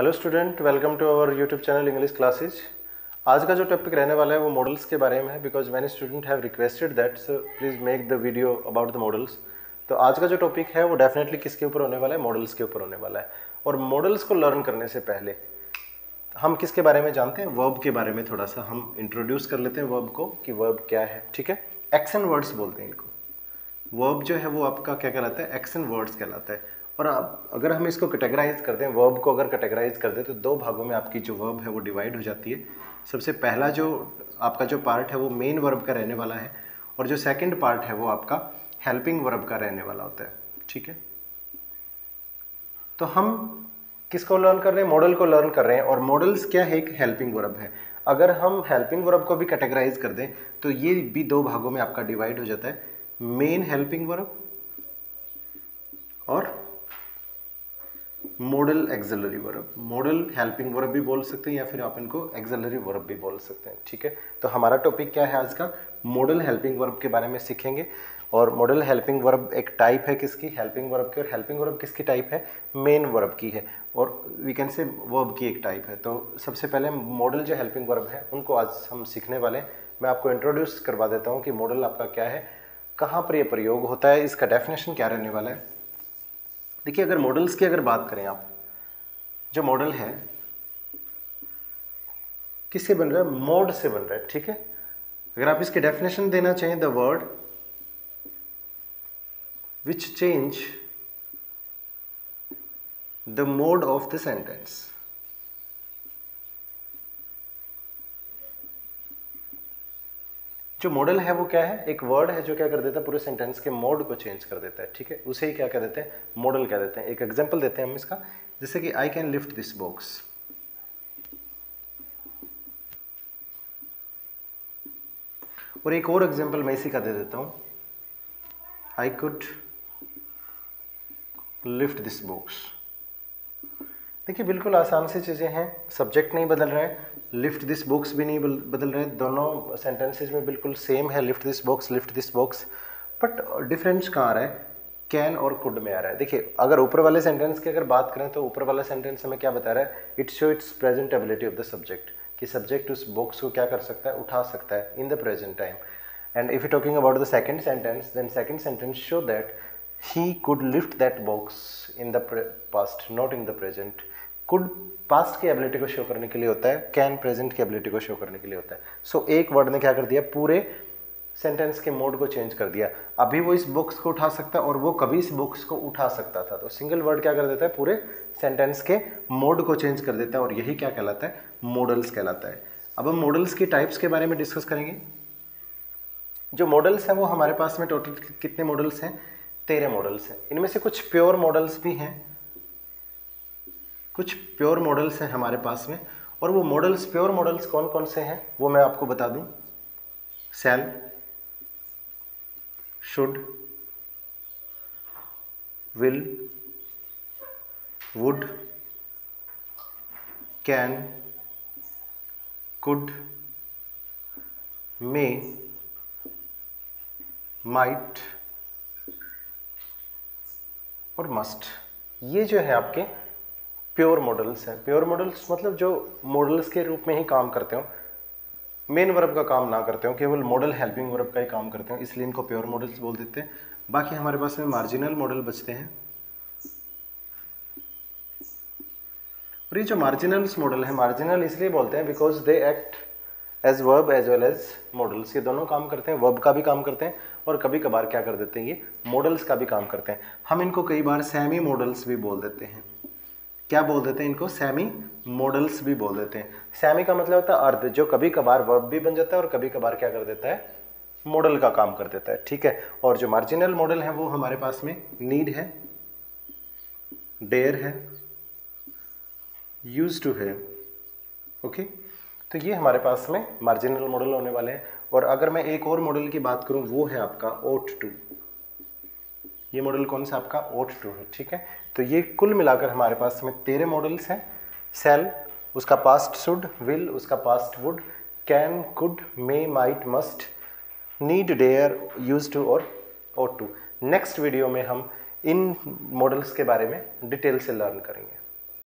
Hello student, welcome to our YouTube channel English classes. आज का जो टॉपिक रहने वाला है वो मॉडल्स के बारे में है, because many student have requested that, so please make the video about the models. तो आज का जो टॉपिक है वो डेफिनेटली किसके ऊपर होने वाला है? मॉडल्स के ऊपर होने वाला है। और मॉडल्स को लर्न करने से पहले हम किसके बारे में जानते हैं? वर्ब के बारे में थोड़ा सा हम इंट्रोड्यूस कर लेते हैं वर्ब को, कि वर्ब क्या है। ठीक है, एक्शन वर्ड्स बोलते हैं इनको। वर्ब जो है वो आपका क्या कहलाता है? एक्शन वर्ड्स कहलाता है। और अगर हम इसको कैटेगराइज कर दें, वर्ब को अगर कैटेगराइज कर दें तो दो भागों में आपकी जो वर्ब है वो डिवाइड हो जाती है। सबसे पहला जो आपका जो पार्ट है वो मेन वर्ब का रहने वाला है, और जो सेकंड पार्ट है वो आपका हेल्पिंग वर्ब का रहने वाला होता है। ठीक है, तो हम किसको लर्न कर रहे हैं? मॉडल को लर्न कर रहे हैं। और मॉडल्स क्या है? एक हेल्पिंग वर्ब है। अगर हम हेल्पिंग वर्ब को भी कैटेगराइज कर दें तो ये भी दो भागों में आपका डिवाइड हो जाता है, मेन हेल्पिंग वर्ब और model axillary verb. Model helping verb भी बोल सकते हैं या फिर आप इनको एक्सिलरी वर्ब भी बोल सकते हैं। ठीक है, तो हमारा टॉपिक क्या है आज का? मॉडल हेल्पिंग वर्ब के बारे में सीखेंगे। और मॉडल हेल्पिंग वर्ब एक टाइप है किसकी? हेल्पिंग वर्ब की। और हेल्पिंग वर्ब किसकी टाइप है? मेन वर्ब की है, और वी कैन से वर्ब की एक टाइप है। तो सबसे पहले मॉडल जो हेल्पिंग वर्ब है उनको आज हम सीखने वाले हैं। मैं आपको इंट्रोड्यूस करवा देता हूँ कि मॉडल आपका क्या है, कहाँ पर यह प्रयोग होता है, इसका डेफिनेशन क्या रहने वाला है। देखिए, अगर मॉडल्स की अगर बात करें आप, जो मॉडल है किससे बन रहा है? मोड से बन रहा है। ठीक है, अगर आप इसके डेफिनेशन देना चाहें, the word which change the mode of the sentence. जो मॉडल है वो क्या है? एक वर्ड है जो क्या कर देता है? पूरे सेंटेंस के मोड को चेंज कर देता है। ठीक है, उसे ही क्या कह देते हैं? मॉडल कह देते हैं। एक एग्जांपल देते हैं हम इसका, जैसे कि I can lift this box. और एक और एग्जांपल मैं इसी का दे देता हूं, I could lift this box. देखिए, बिल्कुल आसान सी चीज़ें हैं, सब्जेक्ट नहीं बदल रहे हैं, लिफ्ट दिस बॉक्स भी नहीं बदल रहे, दोनों सेंटेंसेज में बिल्कुल सेम है, lift this box, lift this box. But difference कहाँ आ रहा है? कैन और कुड में आ रहा है। देखिए, अगर ऊपर वाले सेंटेंस की अगर बात करें तो ऊपर वाला सेंटेंस हमें क्या बता रहा है? It show its present ability of the subject, कि सब्जेक्ट उस बॉक्स को क्या कर सकता है? उठा सकता है in the present time. And if you talking about the second sentence, then second sentence show that he could lift that box in the past, not in the present. could past की ability को show करने के लिए होता है, can present की ability को show करने के लिए होता है। सो एक वर्ड ने क्या कर दिया? पूरे सेंटेंस के मोड को चेंज कर दिया। अभी वो इस बॉक्स को उठा सकता है और वो कभी इस बॉक्स को उठा सकता था। तो सिंगल वर्ड क्या कर देता है? पूरे सेंटेंस के मोड को चेंज कर देता है, और यही क्या कहलाता है? मॉडल्स कहलाता है। अब हम मॉडल्स की टाइप्स के बारे में डिस्कस करेंगे। जो मॉडल्स हैं वो हमारे पास में टोटल कितने मॉडल्स हैं? 13 मॉडल्स हैं। इनमें से कुछ प्योर मॉडल्स भी हैं, कुछ प्योर मॉडल्स हैं हमारे पास में। और वो मॉडल्स, प्योर मॉडल्स कौन कौन से हैं वो मैं आपको बता दूं। Shall, should, will, would, can, could, may, might और मस्ट। ये जो है आपके प्योर मॉडल्स हैं। प्योर मॉडल्स मतलब जो मॉडल्स के रूप में ही काम करते हो, मेन वर्ब का काम ना करते हो, केवल मॉडल हेल्पिंग वर्ब का ही काम करते हो, इसलिए इनको प्योर मॉडल्स बोल देते हैं। बाकी हमारे पास में मार्जिनल मॉडल बचते हैं। और ये जो मार्जिनल्स मॉडल है, मार्जिनल इसलिए बोलते हैं because they act as verb as well as models. ये दोनों काम करते हैं, वर्ब का भी काम करते हैं और कभी कभार क्या कर देते हैं? ये मॉडल्स का भी काम करते हैं। हम इनको कई बार सेमी मॉडल्स भी बोल देते हैं। क्या बोल देते हैं इनको? सेमी मॉडल्स भी बोल देते हैं। सेमी का मतलब होता है अर्ध, जो कभी कभार वर्ब भी बन जाता है और कभी कभार क्या कर देता है? मॉडल का काम कर देता है। ठीक है, और जो मार्जिनल मॉडल है वो हमारे पास में नीड है, डेयर है, यूज टू है। ओके, तो ये हमारे पास में मार्जिनल मॉडल होने वाले हैं। और अगर मैं एक और मॉडल की बात करूं, वो है आपका ought to। ये मॉडल कौन सा? आपका ought to है। ठीक है, तो ये कुल मिलाकर हमारे पास में 13 मॉडल्स हैं। शैल, उसका पास्ट शुड, विल, उसका past would, can, could, may, might, must, need, dare, use to और ought to। नेक्स्ट वीडियो में हम इन मॉडल्स के बारे में डिटेल से लर्न करेंगे।